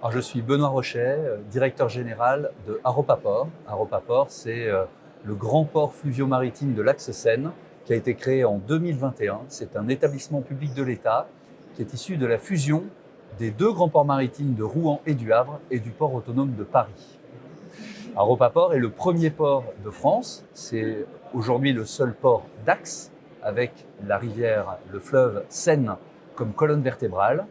Alors, je suis Benoît Rochet, directeur général de Haropa-Port. Haropa-Port, c'est le grand port fluvio-maritime de l'Axe Seine qui a été créé en 2021. C'est un établissement public de l'État qui est issu de la fusion des deux grands ports maritimes de Rouen et du Havre et du port autonome de Paris. Haropa-Port est le premier port de France. C'est aujourd'hui le seul port d'Axe avec la rivière, le fleuve Seine comme colonne vertébrale.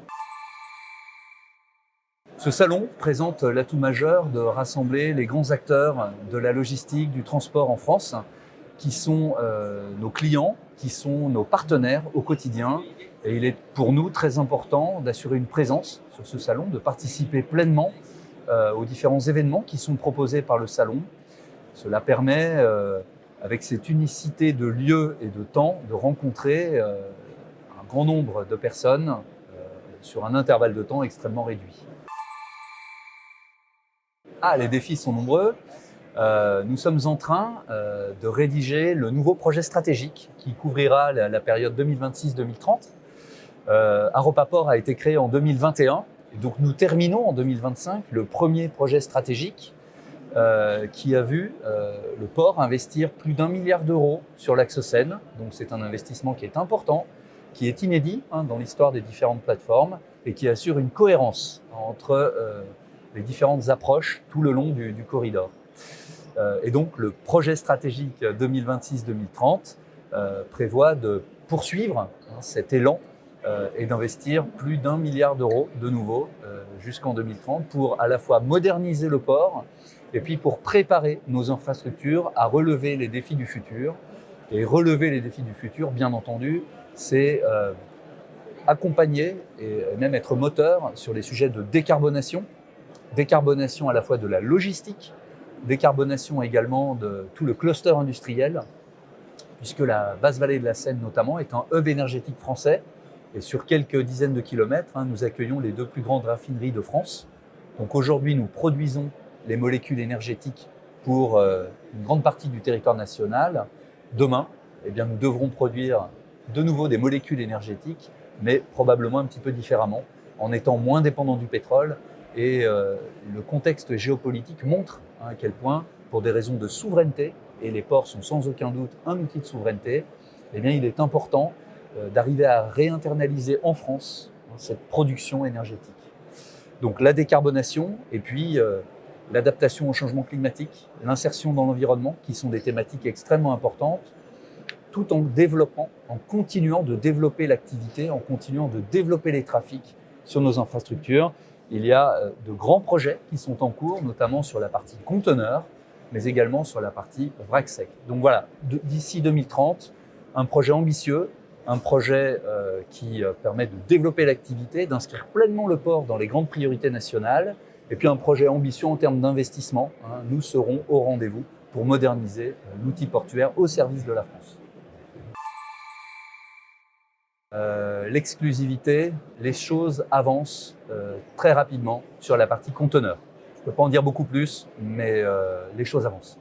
Ce salon présente l'atout majeur de rassembler les grands acteurs de la logistique, du transport en France, qui sont nos clients, qui sont nos partenaires au quotidien. Et il est pour nous très important d'assurer une présence sur ce salon, de participer pleinement aux différents événements qui sont proposés par le salon. Cela permet, avec cette unicité de lieu et de temps, de rencontrer un grand nombre de personnes sur un intervalle de temps extrêmement réduit. Les défis sont nombreux. Nous sommes en train de rédiger le nouveau projet stratégique qui couvrira la période 2026-2030. Haropa-Port a été créé en 2021, et donc nous terminons en 2025 le premier projet stratégique qui a vu le port investir plus d'1 milliard d'euros sur l'Axe Seine. Donc c'est un investissement qui est important, qui est inédit dans l'histoire des différentes plateformes et qui assure une cohérence entre les différentes approches tout le long du corridor. Et donc le projet stratégique 2026-2030 prévoit de poursuivre cet élan et d'investir plus d'1 milliard d'euros de nouveau jusqu'en 2030 pour à la fois moderniser le port et puis pour préparer nos infrastructures à relever les défis du futur. Et relever les défis du futur, bien entendu, c'est accompagner et même être moteur sur les sujets de décarbonation à la fois de la logistique, décarbonation également de tout le cluster industriel, puisque la basse vallée de la Seine notamment est un hub énergétique français. Et sur quelques dizaines de kilomètres, nous accueillons les deux plus grandes raffineries de France. Donc aujourd'hui, nous produisons les molécules énergétiques pour une grande partie du territoire national. Demain, nous devrons produire de nouveau des molécules énergétiques, mais probablement un petit peu différemment, en étant moins dépendants du pétrole. Et le contexte géopolitique montre à quel point, pour des raisons de souveraineté, et les ports sont sans aucun doute un outil de souveraineté, il est important d'arriver à réinternaliser en France cette production énergétique. Donc la décarbonation et puis l'adaptation au changement climatique, l'insertion dans l'environnement, qui sont des thématiques extrêmement importantes, tout en développant, en continuant de développer l'activité, en continuant de développer les trafics sur nos infrastructures. Il y a de grands projets qui sont en cours, notamment sur la partie conteneurs, mais également sur la partie vrac sec. Donc voilà, d'ici 2030, un projet ambitieux, un projet qui permet de développer l'activité, d'inscrire pleinement le port dans les grandes priorités nationales, et puis un projet ambitieux en termes d'investissement. Nous serons au rendez-vous pour moderniser l'outil portuaire au service de la France. L'exclusivité, les choses avancent très rapidement sur la partie conteneur. Je ne peux pas en dire beaucoup plus, mais les choses avancent.